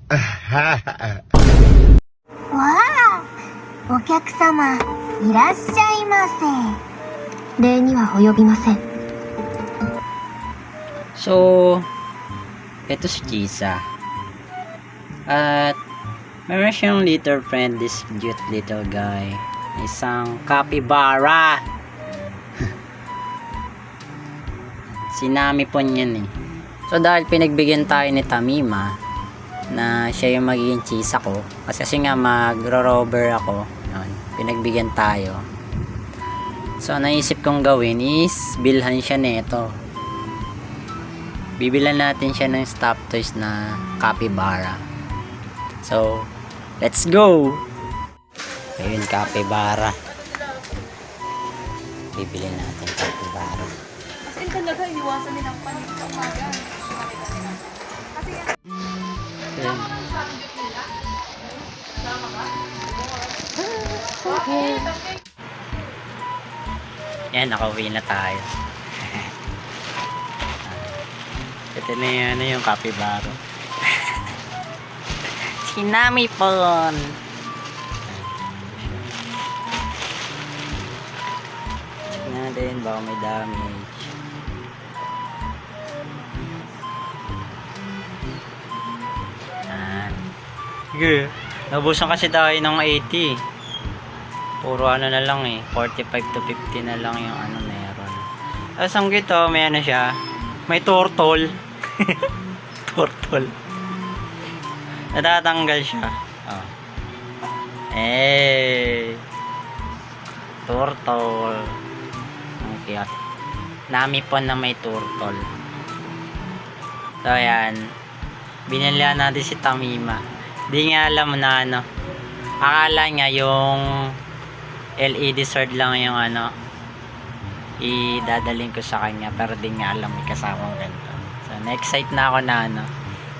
わあ、お客様、いらっしゃいませ。礼には及びません。 So, ito si Chisa. At meron siyang little friend, this cute little guy. Isang capybara. Sinami po niyan eh. So dahil pinagbigyan tayo ni Tamima na siya yung magiging Chisa ko, kasi nga magro-rover ako, yun, pinagbigyan tayo. So naisip kong gawin is bilhan siya nito. Bibilan natin siya ng stop toys na capybara. So, let's go! Ayun, capybara. Bibilin natin capybara. Kasi talaga, iwasan nilang panig sa umaga. Kasi Ayun. Yan, nakauwi na tayo. Ito na yan, yung capybara. Sinami pon. Check natin, baka may damage. Yan. Sige. Nabusan kasi tayo ng 80. Puro ano na lang eh. 45 to 50 na lang yung ano meron. Tapos ang gito, may ano siya. May turtle. Turtle. Natatanggal siya. Oh. Turtle. Ang cute. Nami po na may turtle. So ayan. Binilihan natin si Tamima. Di nga alam na ano. Akala niya yung LED sword lang yung ano idadaling ko sa kanya, pero di nga alam may kasamang ganito. So na-excite na ako na ano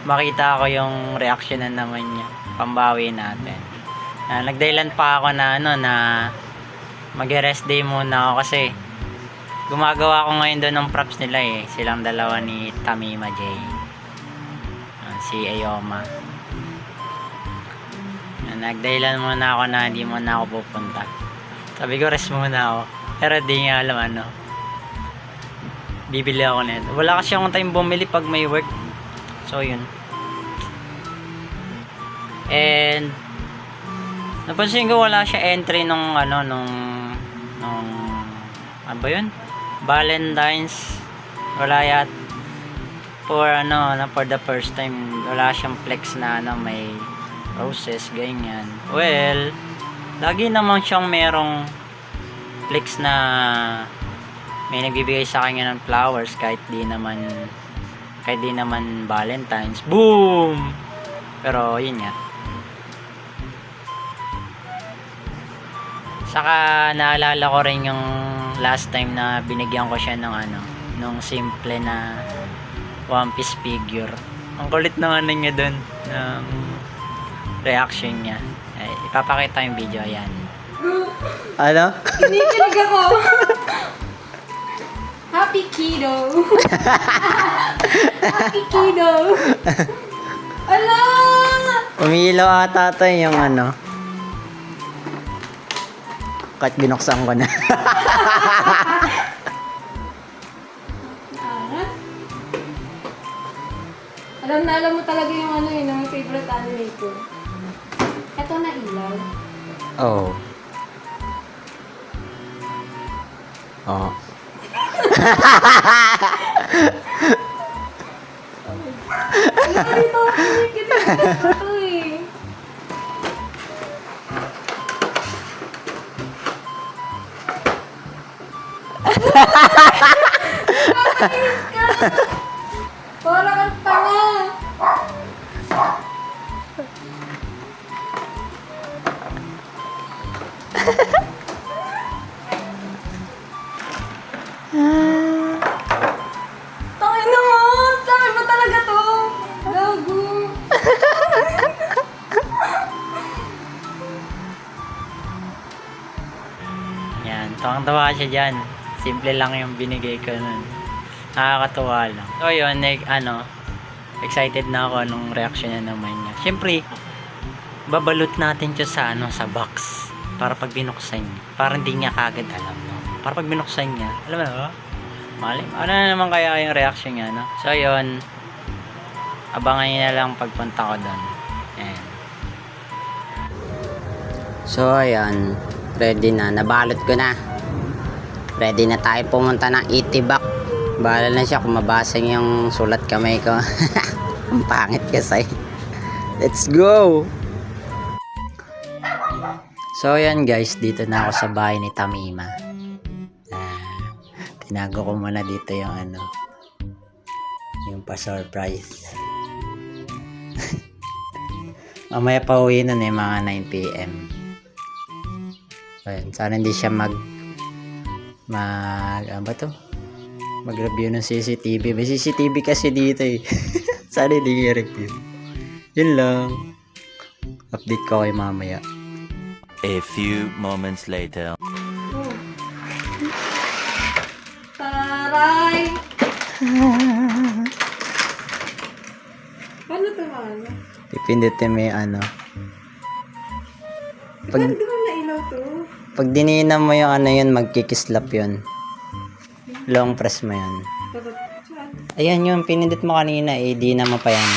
makita ko yung reaction na naman niya. Pambawi natin. Nagdaylan pa ako na ano na mag-rest day muna ako kasi gumagawa ko ngayon doon ng props nila eh. Silang dalawa ni Tamima J. Si Ayoma. Nagdaylan muna ako na hindi muna ako pupunta. Sabi ko rest muna ako. Pero di nga alam ano. Bibili ako nito. Wala kasi akong time bumili pag may work. So yun. And napansin ko wala siya entry nung ano nung ano ba yun? Valentine's. Wala yat for ano for the first time wala siyang flex na ano may roses ganyan. Well, lagi naman siyang merong flex na may nagbibigay sa kanya ng flowers kahit di naman Valentine's. Boom! Pero yun nga. Saka naalala ko rin yung last time na binigyan ko siya ng ano, nung simple na One Piece figure. Ang kulit naman niya dun ng reaction niya. Ay, ipapakita yung video yan. Ano? kinikilig ako. Happy Kido. Happy Kido. Ala! Umiilaw ata ito yung ano. Kahit binuksan ko na. Alam mo talaga yung ano yun, yung favorite anime ko. Ito na ilaw. Oh. Oh. Ano dito? Kinikilig ako eh. Nakakainis ka. Para kang tanga. Tangin na mo! Sabi mo talaga to! Gago! Yan, tawang-tawa siya dyan. Simple lang yung binigay ko nun. Nakakatuwa lang. So yun, Excited na ako anong reaction niya naman niya. Siyempre, babalot natin siya sa sa box para pag binuksan niya. Para hindi niya kagad alam, no? Para pag binuksan niya, alam mo na, malim. Ano na naman kaya yung reaction niya, no? So, yun. Abangan niyo na lang pagpunta ko doon. Ayan. So, ayan. Ready na. Nabalot ko na. Ready na tayo pumunta ng Itibak. Bahala na siya kung mabasang yung sulat kamay ko. Ang pangit kasi. Let's go! So, ayan guys. Dito na ako sa bahay ni Tamima. Tinago ko muna dito yung yung pa-surprise. Mamaya pa uwi nun mga 9 PM. Ayan, sana hindi siya ano ba to? Mag-review ng CCTV. May CCTV kasi dito eh. Sana hindi i-review. Yun lang. Update ko kayo mamaya. A few moments later. Taray! Paano ito ano? Pipindutin mo yung Pag, Ba't di mo nailaw to? pag dininam mo yung yun, magkikislap yun. Long press mo yun. Dapat saan? Ayan yung pinindot mo kanina eh. Di naman pa yan.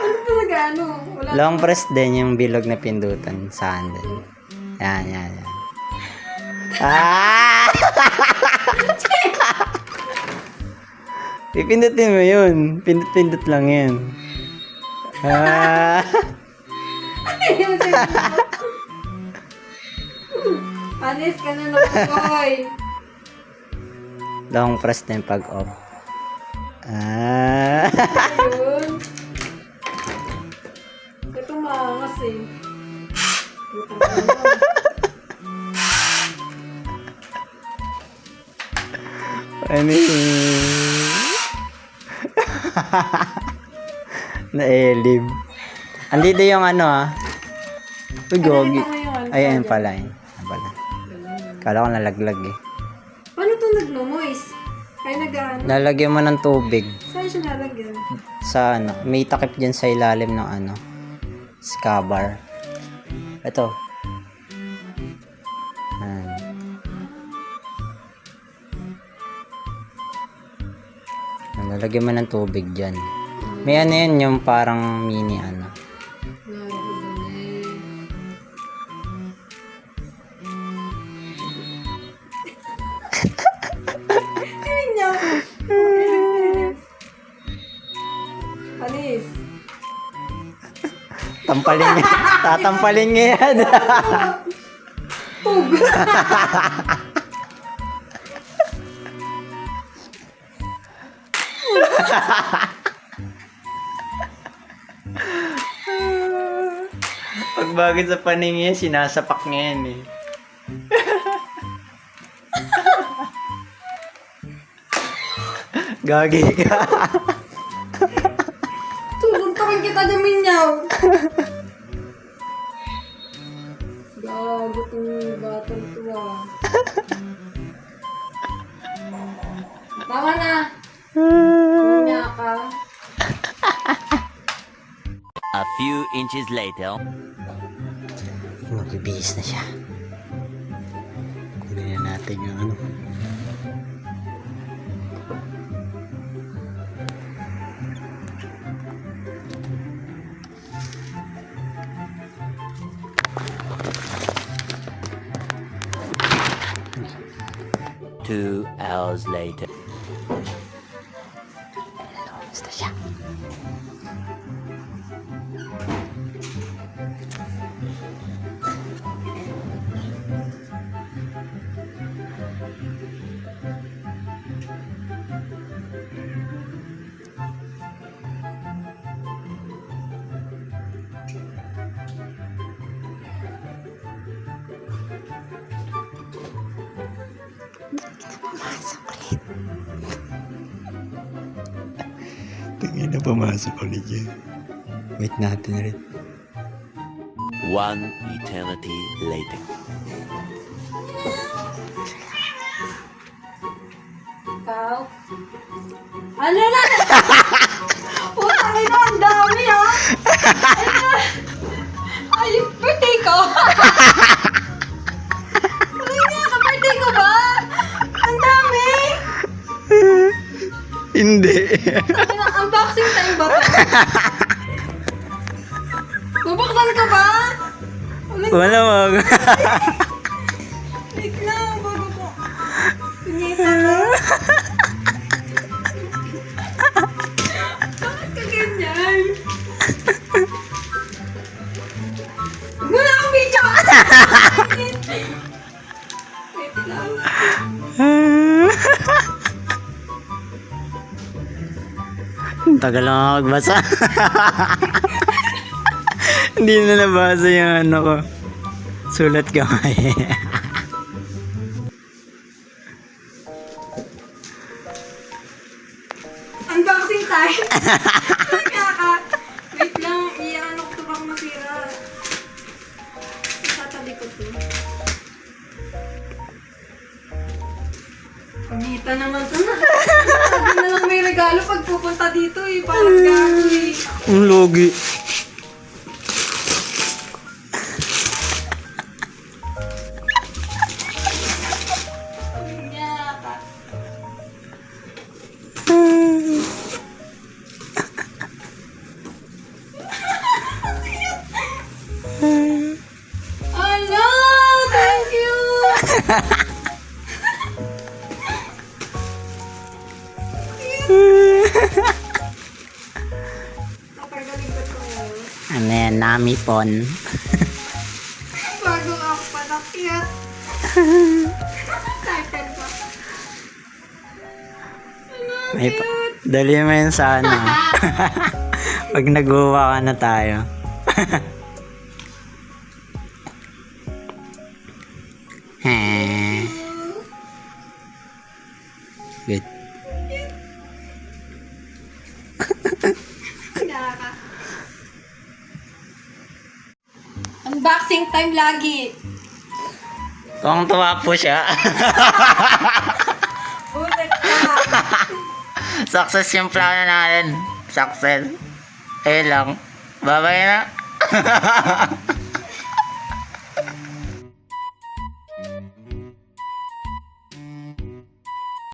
Ano talaga ano? Wala. Long press din yung bilog na pindutan sa handle. Yan. Ah! Pipindutin mo yun. Pindot lang yan. Ah! Yung sabi mo. Anis ka na nakukoy. Long press din pag off. Ah! Ayun. Ito maangas eh. Ito maangas. Ano yun? Naelim. Andito yung Uy, gogi. Ayan pala. Kala ko nalaglag eh. Paano ito nagno-noise? Kaya nag-ano? Lalagyan mo ng tubig. Saan siya nalagyan? Sa may takip dyan sa ilalim ng scabar. Ito. Lalagyan mo ng tubig dyan. May yan yung parang mini Anis. Tampalin niya. Tatampalin niya yan. Pug. Pagbagod sa paningin, sinasapak niya yan eh. Gagi ka. Tuluntakin kita Daminyaw. Gago tong batang tuwa. Tama na. Kunya ka. A few inches later. Magbibihis na siya. Kunin na natin yung 2 hours later. Basta siya. Tingin na pumasok ulit yan. Wait natin rin. 1 eternity later. daw. Ano na? Putang ina, ang dami ah. Ay, birthday ko. Ano nga, ka-birthday ko ba? Ang dami. Hindi. Unboxing time ba to? Bubuksan ka ba? Wala wag. Wait lang, bago ko. Pinyeta ka. Bakit ka ganyan? Wala akong video! Wait lang. Tagal lang ako magbasa. Hindi na nabasa yung ano ko. Sulat kamay. Unboxing time! Kaya ka. Wait lang, ano ko ito bang masira. Isatabi ko ito. Pamita naman ito na. Sabi na lang may regalo pag pupunta dito eh. Parang gago eh. Ang logi. Kanya ka. Ano? Thank you! Napagaling ko ito. Ano yan? Nami pon. Bago ako panakyat. Title pa. May dali mo yun sa ano. Pag nag-uwa ka na tayo. Good. Nakaka. Unboxing time lagi. Tuwang-tuwa po siya. Ulit ka. Success yung plano natin. Success. Eh lang. Bye-bye na.